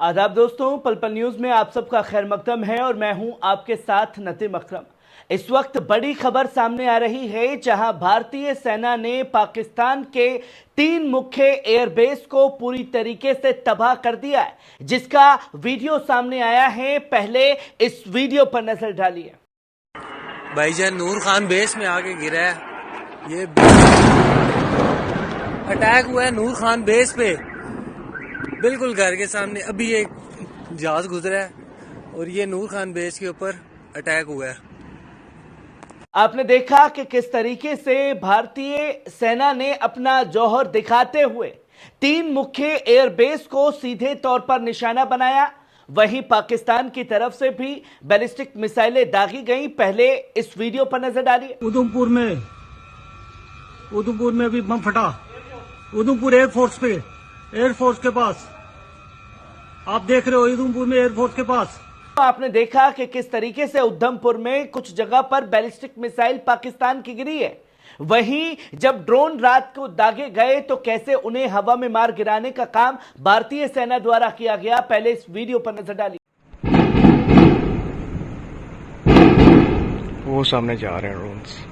आदाब दोस्तों, पल पल न्यूज में आप सबका खैर मकदम है और मैं हूं आपके साथ नतीम अकरम। इस वक्त बड़ी खबर सामने आ रही है, जहां भारतीय सेना ने पाकिस्तान के 3 मुख्य एयरबेस को पूरी तरीके से तबाह कर दिया है, जिसका वीडियो सामने आया है। पहले इस वीडियो पर नजर डालिए। भाईजान नूर खान बेस में आके गिरा है। ये अटैक हुआ है नूर खान बेस पे, बिल्कुल घर के सामने। अभी एक जहाज गुजरा है और ये नूर खान बेस के ऊपर अटैक हुआ है। आपने देखा कि किस तरीके से भारतीय सेना ने अपना जौहर दिखाते हुए 3 मुख्य एयरबेस को सीधे तौर पर निशाना बनाया। वहीं पाकिस्तान की तरफ से भी बैलिस्टिक मिसाइलें दागी गईं। पहले इस वीडियो पर नजर डालिए। उधमपुर में भी बम फटा। उधमपुर एयरफोर्स के पास आप देख रहे हो, उधमपुर में एयरफोर्स के पास। आपने देखा कि किस तरीके से उधमपुर में कुछ जगह पर बैलिस्टिक मिसाइल पाकिस्तान की गिरी है। वहीं जब ड्रोन रात को दागे गए तो कैसे उन्हें हवा में मार गिराने का काम भारतीय सेना द्वारा किया गया। पहले इस वीडियो पर नजर डालिए। वो सामने जा रहे हैं ड्रोन्स।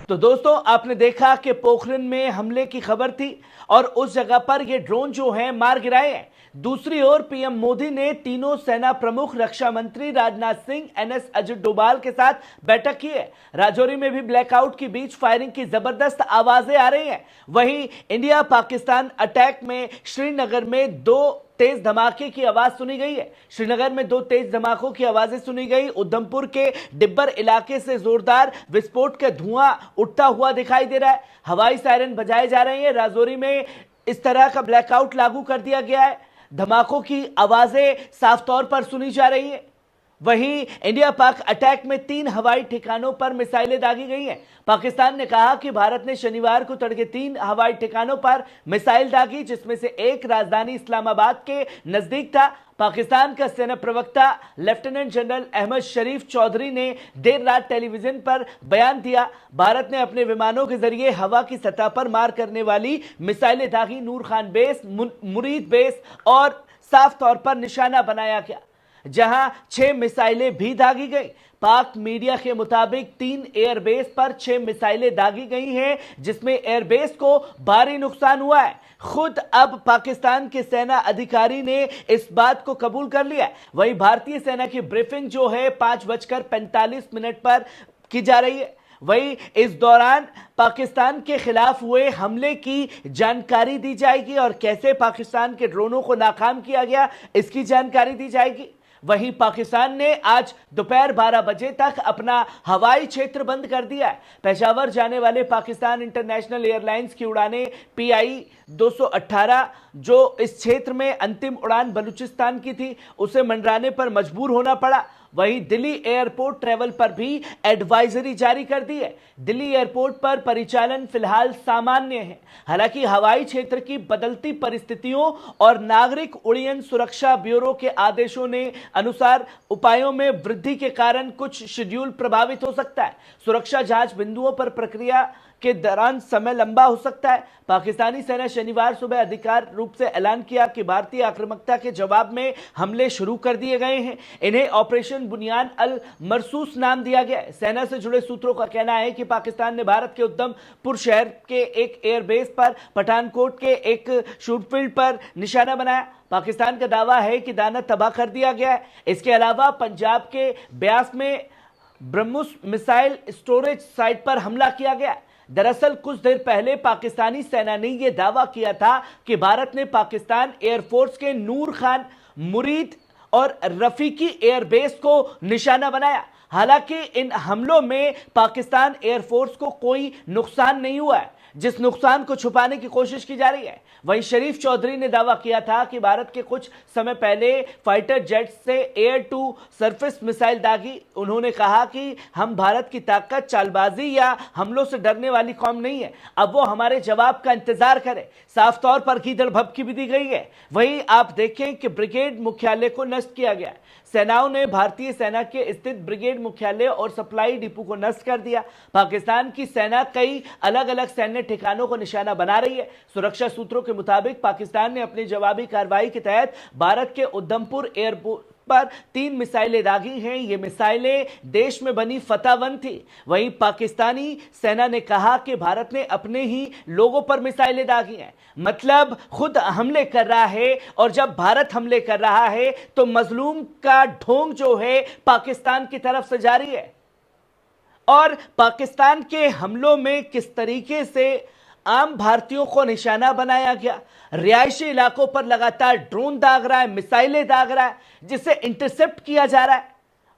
तो दोस्तों, आपने देखा कि पोखरण में हमले की खबर थी और उस जगह पर ये ड्रोन जो है मार गिराए हैं। दूसरी ओर पीएम मोदी ने तीनों सेना प्रमुख, रक्षा मंत्री राजनाथ सिंह, एनएस अजित डोभाल के साथ बैठक की है। राजौरी में भी ब्लैकआउट के बीच फायरिंग की जबरदस्त आवाजें आ रही हैं। वहीं इंडिया पाकिस्तान अटैक में श्रीनगर में 2 तेज धमाके की आवाज सुनी गई है। श्रीनगर में 2 तेज धमाकों की आवाजें सुनी गई। उधमपुर के डिब्बर इलाके से जोरदार विस्फोट का धुआं उठता हुआ दिखाई दे रहा है। हवाई सायरन बजाए जा रहे हैं। राजौरी में इस तरह का ब्लैकआउट लागू कर दिया गया है। धमाकों की आवाजें साफ तौर पर सुनी जा रही हैं। वहीं इंडिया पाक अटैक में 3 हवाई ठिकानों पर मिसाइलें दागी गई हैं। पाकिस्तान ने कहा कि भारत ने शनिवार को तड़के 3 हवाई ठिकानों पर मिसाइल दागी, जिसमें से एक राजधानी इस्लामाबाद के नजदीक था। पाकिस्तान का सेना प्रवक्ता लेफ्टिनेंट जनरल अहमद शरीफ चौधरी ने देर रात टेलीविजन पर बयान दिया, भारत ने अपने विमानों के जरिए हवा की सतह पर मार करने वाली मिसाइलें दागी। नूर खान बेस, मुरीद बेस और साफ तौर पर निशाना बनाया गया, जहां 6 मिसाइलें भी दागी गई। पाक मीडिया के मुताबिक 3 एयरबेस पर 6 मिसाइलें दागी गई हैं, जिसमें एयरबेस को भारी नुकसान हुआ है। खुद अब पाकिस्तान के सेना अधिकारी ने इस बात को कबूल कर लिया है। वहीं भारतीय सेना की ब्रीफिंग जो है 5:45 पर की जा रही है। वहीं इस दौरान पाकिस्तान के खिलाफ हुए हमले की जानकारी दी जाएगी और कैसे पाकिस्तान के ड्रोनों को नाकाम किया गया, इसकी जानकारी दी जाएगी। वहीं पाकिस्तान ने आज दोपहर 12 बजे तक अपना हवाई क्षेत्र बंद कर दिया है। पेशावर जाने वाले पाकिस्तान इंटरनेशनल एयरलाइंस की उड़ानें PI 218 जो इस क्षेत्र में अंतिम उड़ान बलूचिस्तान की थी, उसे मंडराने पर मजबूर होना पड़ा। वहीं दिल्ली एयरपोर्ट ट्रैवल पर भी एडवाइजरी जारी कर दी है। दिल्ली एयरपोर्ट पर परिचालन फिलहाल सामान्य है। हालांकि हवाई क्षेत्र की बदलती परिस्थितियों और नागरिक उड्डयन सुरक्षा ब्यूरो के आदेशों ने अनुसार उपायों में वृद्धि के कारण कुछ शेड्यूल प्रभावित हो सकता है। सुरक्षा जांच बिंदुओं पर प्रक्रिया के दौरान समय लंबा हो सकता है। पाकिस्तानी सेना शनिवार सुबह आधिकारिक रूप से ऐलान किया कि भारतीय आक्रामकता के जवाब में हमले शुरू कर दिए गए हैं। इन्हें ऑपरेशन बुनियान अल मरसूस नाम दिया गया है। सेना से जुड़े सूत्रों का कहना है कि पाकिस्तान ने भारत के उधमपुर शहर के एक एयरबेस पर, पठानकोट के एक शूटफील्ड पर निशाना बनाया। पाकिस्तान का दावा है कि दाना तबाह कर दिया गया है। इसके अलावा पंजाब के ब्यास में ब्रह्मोस मिसाइल स्टोरेज साइट पर हमला किया गया। दरअसल कुछ देर पहले पाकिस्तानी सेना ने यह दावा किया था कि भारत ने पाकिस्तान एयरफोर्स के नूर खान, मुरीद और रफीकी एयरबेस को निशाना बनाया। हालांकि इन हमलों में पाकिस्तान एयरफोर्स को कोई नुकसान नहीं हुआ है। जिस नुकसान को छुपाने की कोशिश की जा रही है। वहीं शरीफ चौधरी ने दावा किया था कि भारत के कुछ समय पहले फाइटर जेट से एयर टू सरफेस मिसाइल दागी। उन्होंने कहा कि हम भारत की ताकत, चालबाजी या हमलों से डरने वाली कौम नहीं है, अब वो हमारे जवाब का इंतजार करें। साफ तौर पर गीदड़ भभकी भी दी गई है। वहीं आप देखें कि ब्रिगेड मुख्यालय को नष्ट किया गया। सेनाओं ने भारतीय सेना के स्थित ब्रिगेड मुख्यालय और सप्लाई डिपो को नष्ट कर दिया। पाकिस्तान की सेना कई अलग अलग सैन्य ठिकानों को निशाना बना रही है। सुरक्षा सूत्रों के मुताबिक पाकिस्तान ने अपनी जवाबी कार्रवाई के तहत भारत के उधमपुर एयरपोर्ट पर 3 मिसाइलें दागी हैं। ये मिसाइलें देश में बनी फतह-1 थी। वहीं पाकिस्तानी सेना ने कहा कि भारत ने अपने ही लोगों पर मिसाइलें दागी हैं, मतलब खुद हमले कर रहा है। और जब भारत हमले कर रहा है तो मजलूम का ढोंग जो है पाकिस्तान की तरफ से जारी है। और पाकिस्तान के हमलों में किस तरीके से आम भारतीयों को निशाना बनाया गया, रिहायशी इलाकों पर लगातार ड्रोन दाग रहा है, मिसाइलें दाग रहा है, जिसे इंटरसेप्ट किया जा रहा है,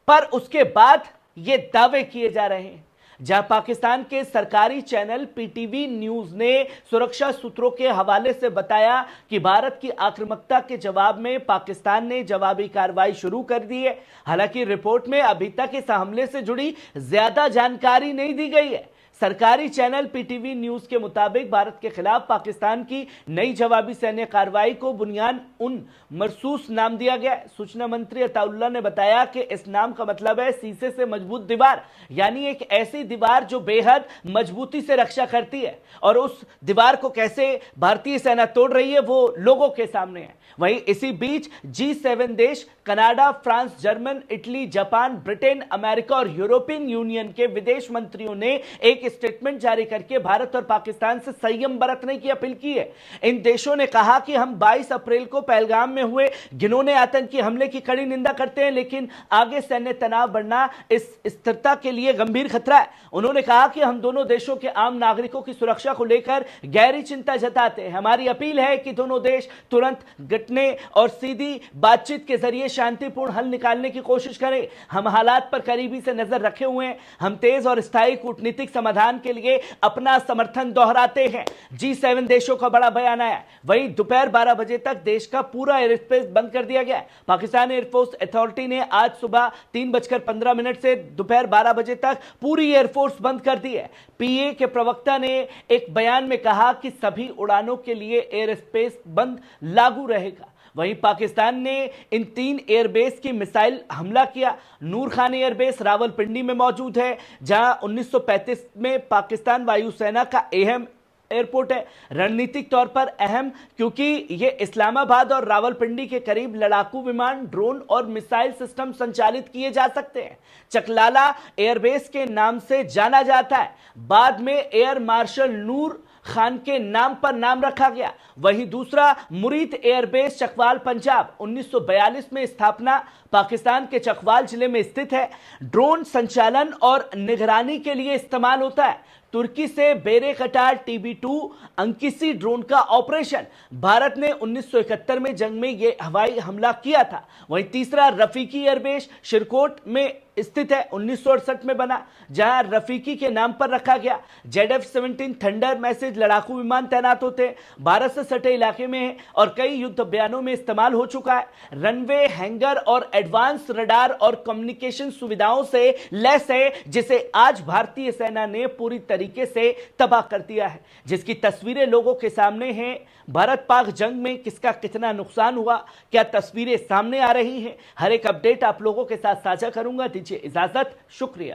पर उसके बाद ये दावे किए जा रहे हैं। जहां पाकिस्तान के सरकारी चैनल पीटीवी न्यूज ने सुरक्षा सूत्रों के हवाले से बताया कि भारत की आक्रामकता के जवाब में पाकिस्तान ने जवाबी कार्रवाई शुरू कर दी है। हालांकि रिपोर्ट में अभी तक इस हमले से जुड़ी ज्यादा जानकारी नहीं दी गई है। सरकारी चैनल पीटीवी न्यूज के मुताबिक भारत के खिलाफ पाकिस्तान की नई जवाबी सैन्य कार्रवाई को बुनियान उन मरसूस नाम दिया गया। सूचना मंत्री अताउल्लाह ने बताया कि इस नाम का मतलब है शीशे से मजबूत दीवार, यानी एक ऐसी दीवार जो बेहद मजबूती से रक्षा करती है। और उस दीवार को कैसे भारतीय सेना तोड़ रही है वो लोगों के सामने है। वहीं इसी बीच G7 देश Canada, France, German, Italy, Japan, Britain, America और यूरोपियन यूनियन के विदेश मंत्रियों ने एक स्टेटमेंट जारी करके भारत और पाकिस्तान से संयम बरतने की अपील की है। इन देशों ने कहा कि हम 22 अप्रैल को पहलगाम में हुए घिनौने आतंकी हमले की कड़ी निंदा करते हैं, लेकिन आगे सैन्य तनाव बढ़ना इस स्थिरता के लिए गंभीर खतरा है। उन्होंने कहा कि हम दोनों देशों के आम नागरिकों की सुरक्षा को लेकर गहरी चिंता जताते हैं। हमारी अपील है कि दोनों देश तुरंत घटने और सीधी बातचीत के जरिए शांतिपूर्ण हल निकालने की कोशिश करें। हम हालात पर करीबी से नजर रखे हुए हैं। हम तेज और स्थायी कूटनीतिक समाधान के लिए अपना समर्थन दोहराते हैं। G7 देशों का बड़ा बयान आया। वहीं दोपहर 12 बजे तक देश का पूरा एयर स्पेस बंद कर दिया गया। पाकिस्तान एयरफोर्स अथॉरिटी ने आज सुबह 3:15 से दोपहर 12 बजे तक पूरी एयरफोर्स बंद कर दी है। पीए के प्रवक्ता ने एक बयान में कहा कि सभी उड़ानों के लिए एयर स्पेस बंद लागू रहेगा। वहीं पाकिस्तान ने इन 3 एयरबेस की मिसाइल हमला किया। नूर खान एयरबेस रावलपिंडी में मौजूद है, जहां 1935 में पाकिस्तान वायुसेना का अहम एयरपोर्ट है। रणनीतिक तौर पर अहम क्योंकि यह इस्लामाबाद और रावलपिंडी के करीब लड़ाकू विमान, ड्रोन और मिसाइल सिस्टम संचालित किए जा सकते हैं। चकलाला एयरबेस के नाम से जाना जाता है। बाद में एयर मार्शल नूर खान के नाम पर नाम रखा गया। वहीं दूसरा मुरीद एयरबेस चकवाल पंजाब 1942 में स्थापना पाकिस्तान के चकवाल जिले में स्थित है। ड्रोन संचालन और निगरानी के लिए इस्तेमाल होता है। तुर्की से बेरे कटार TB2 अंकिसी ड्रोन का ऑपरेशन भारत ने 1971 में जंग में यह हवाई हमला किया था। वहीं तीसरा रफीकी एयरबेस शिरकोट में स्थित है, 1968 में बना, जहां रफीकी के नाम पर रखा गया। ZF-17 थंडर मैसेज लड़ाकू विमान तैनात होते हैं, भारत से सटे इलाके में है और कई युद्ध अभियानों में इस्तेमाल हो चुका है। रनवे, हैंगर और एडवांस रडार और कम्युनिकेशन सुविधाओं से लैस है, जिसे आज भारतीय सेना ने पूरी तरीके से तबाह कर दिया है, जिसकी तस्वीरें लोगों के सामने हैं। भारत पाक जंग में किसका कितना नुकसान हुआ, क्या तस्वीरें सामने आ रही हैं, हर एक अपडेट आप लोगों के साथ साझा करूंगा। दीजिए इजाजत, शुक्रिया।